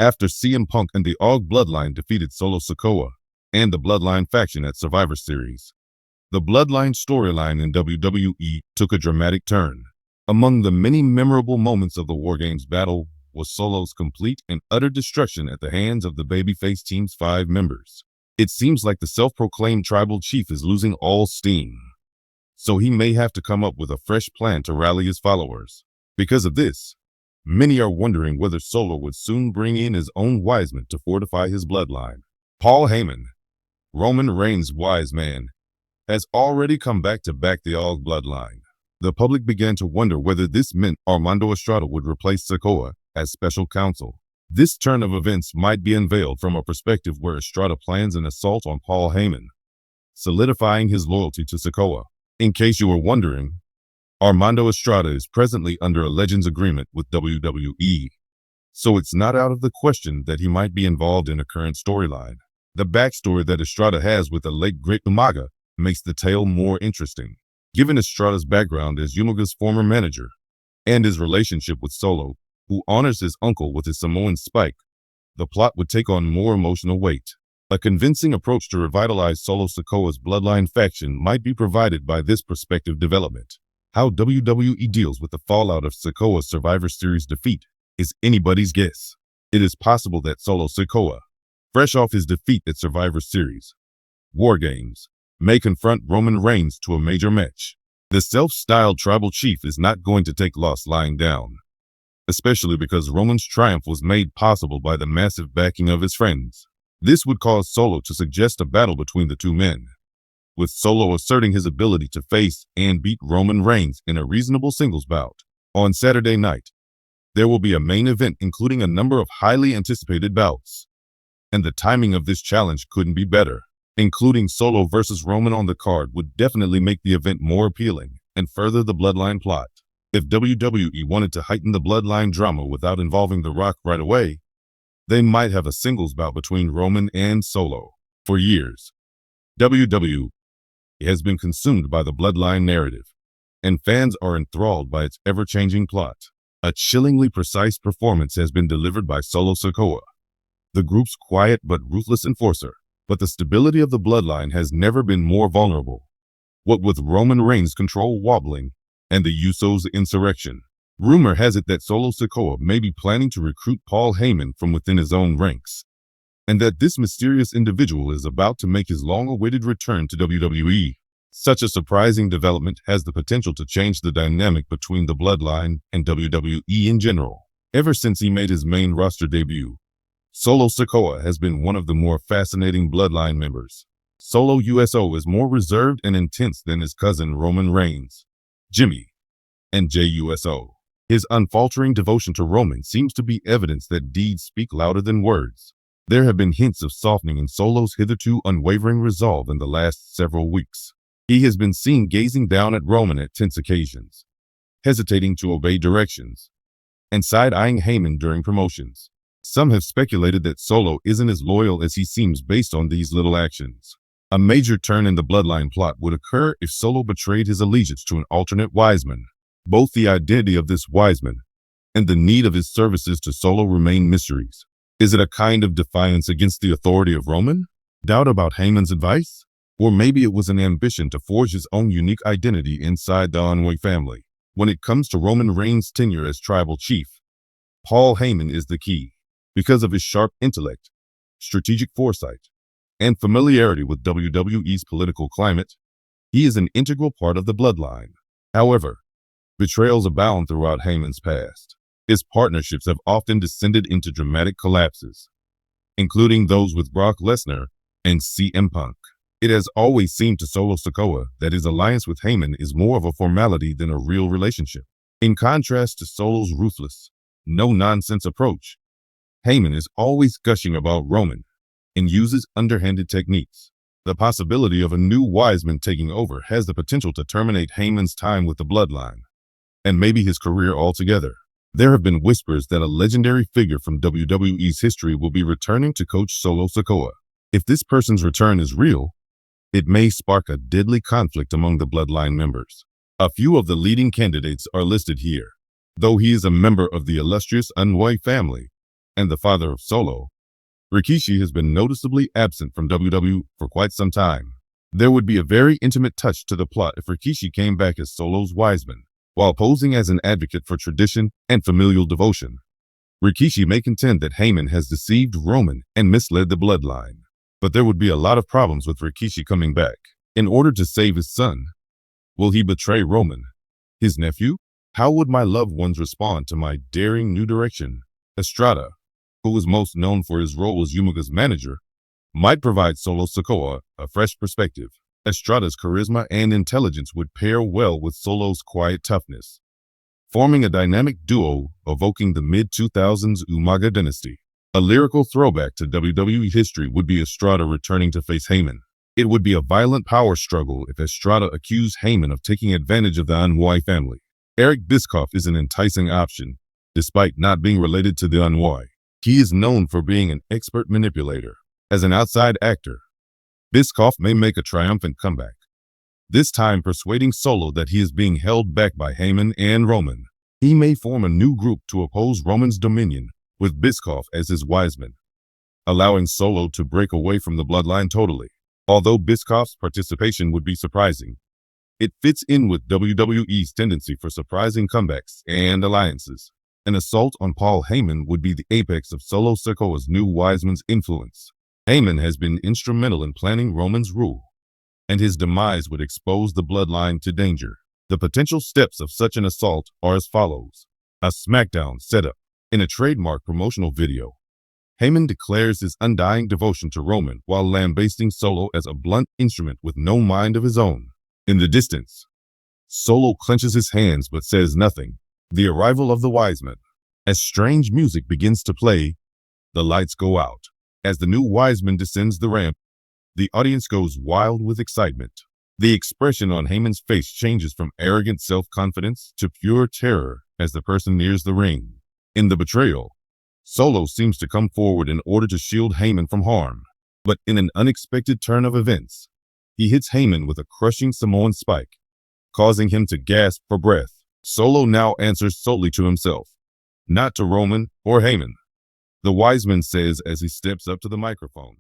after CM Punk and the Og Bloodline defeated Solo Sikoa and the Bloodline faction at Survivor Series. The Bloodline storyline in WWE took a dramatic turn. Among the many memorable moments of the War Games battle was Solo's complete and utter destruction at the hands of the babyface team's 5 members. It seems like the self-proclaimed tribal chief is losing all steam, so he may have to come up with a fresh plan to rally his followers. Because of this, many are wondering whether Solo would soon bring in his own Wiseman to fortify his bloodline. Paul Heyman, Roman Reigns' Wiseman, has already come back to back the Og bloodline. The public began to wonder whether this meant Armando Estrada would replace Sikoa as special counsel. This turn of events might be unveiled from a perspective where Estrada plans an assault on Paul Heyman, solidifying his loyalty to Sikoa. In case you were wondering, Armando Estrada is presently under a Legends agreement with WWE, so it's not out of the question that he might be involved in a current storyline. The backstory that Estrada has with the late great Umaga makes the tale more interesting. Given Estrada's background as Umaga's former manager and his relationship with Solo, who honors his uncle with his Samoan spike, the plot would take on more emotional weight. A convincing approach to revitalize Solo Sikoa's bloodline faction might be provided by this prospective development. How WWE deals with the fallout of Sikoa's Survivor Series defeat is anybody's guess. It is possible that Solo Sikoa, fresh off his defeat at Survivor Series War Games, may confront Roman Reigns to a major match. The self-styled tribal chief is not going to take loss lying down, especially because Roman's triumph was made possible by the massive backing of his friends. This would cause Solo to suggest a battle between the two men, with Solo asserting his ability to face and beat Roman Reigns in a reasonable singles bout. On Saturday night, there will be a main event including a number of highly anticipated bouts, and the timing of this challenge couldn't be better. Including Solo versus Roman on the card would definitely make the event more appealing and further the bloodline plot. If WWE wanted to heighten the bloodline drama without involving The Rock right away, they might have a singles bout between Roman and Solo. For years, WWE has been consumed by the bloodline narrative, and fans are enthralled by its ever-changing plot. A chillingly precise performance has been delivered by Solo Sikoa, the group's quiet but ruthless enforcer. But the stability of the bloodline has never been more vulnerable. What with Roman Reigns' control wobbling and the Usos' insurrection, rumor has it that Solo Sikoa may be planning to recruit Paul Heyman from within his own ranks, and that this mysterious individual is about to make his long-awaited return to WWE. Such a surprising development has the potential to change the dynamic between the bloodline and WWE in general. Ever since he made his main roster debut, Solo Sikoa has been one of the more fascinating bloodline members. Solo USO is more reserved and intense than his cousin Roman Reigns, Jimmy, and JUSO. His unfaltering devotion to Roman seems to be evidence that deeds speak louder than words. There have been hints of softening in Solo's hitherto unwavering resolve in the last several weeks. He has been seen gazing down at Roman at tense occasions, hesitating to obey directions, and side-eyeing Heyman during promotions. Some have speculated that Solo isn't as loyal as he seems based on these little actions. A major turn in the bloodline plot would occur if Solo betrayed his allegiance to an alternate Wiseman. Both the identity of this Wiseman and the need of his services to Solo remain mysteries. Is it a kind of defiance against the authority of Roman? Doubt about Heyman's advice? Or maybe it was an ambition to forge his own unique identity inside the Wwe family. When it comes to Roman Reigns' tenure as tribal chief, Paul Heyman is the key. Because of his sharp intellect, strategic foresight, and familiarity with WWE's political climate, he is an integral part of the bloodline. However, betrayals abound throughout Heyman's past. His partnerships have often descended into dramatic collapses, including those with Brock Lesnar and CM Punk. It has always seemed to Solo Sikoa that his alliance with Heyman is more of a formality than a real relationship. In contrast to Solo's ruthless, no-nonsense approach, Heyman is always gushing about Roman and uses underhanded techniques. The possibility of a new Wiseman taking over has the potential to terminate Heyman's time with the bloodline, and maybe his career altogether. There have been whispers that a legendary figure from WWE's history will be returning to coach Solo Sikoa. If this person's return is real, it may spark a deadly conflict among the bloodline members. A few of the leading candidates are listed here. Though he is a member of the illustrious Wwe family, and the father of Solo, Rikishi has been noticeably absent from WWE for quite some time. There would be a very intimate touch to the plot if Rikishi came back as Solo's Wiseman, while posing as an advocate for tradition and familial devotion. Rikishi may contend that Heyman has deceived Roman and misled the bloodline, but there would be a lot of problems with Rikishi coming back. In order to save his son, will he betray Roman, his nephew? How would my loved ones respond to my daring new direction? Estrada, who is most known for his role as Umaga's manager, might provide Solo Sikoa a fresh perspective. Estrada's charisma and intelligence would pair well with Solo's quiet toughness, forming a dynamic duo evoking the mid-2000s Umaga dynasty. A lyrical throwback to WWE history would be Estrada returning to face Heyman. It would be a violent power struggle if Estrada accused Heyman of taking advantage of the Wwe family. Eric Bischoff is an enticing option, despite not being related to the Wwe. He is known for being an expert manipulator. As an outside actor, Bischoff may make a triumphant comeback, this time persuading Solo that he is being held back by Heyman and Roman. He may form a new group to oppose Roman's dominion, with Bischoff as his Wiseman, allowing Solo to break away from the bloodline totally. Although Bischoff's participation would be surprising, it fits in with WWE's tendency for surprising comebacks and alliances. An assault on Paul Heyman would be the apex of Solo Sikoa's new Wiseman's influence. Heyman has been instrumental in planning Roman's rule, and his demise would expose the bloodline to danger. The potential steps of such an assault are as follows. A SmackDown setup. In a trademark promotional video, Heyman declares his undying devotion to Roman while lambasting Solo as a blunt instrument with no mind of his own. In the distance, Solo clenches his hands but says nothing. The arrival of the Wiseman. As strange music begins to play, the lights go out. As the new Wiseman descends the ramp, the audience goes wild with excitement. The expression on Heyman's face changes from arrogant self-confidence to pure terror as the person nears the ring. In the betrayal, Solo seems to come forward in order to shield Heyman from harm, but in an unexpected turn of events, he hits Heyman with a crushing Samoan spike, causing him to gasp for breath. Solo now answers solely to himself, not to Roman or Heyman. The Wiseman says as he steps up to the microphone.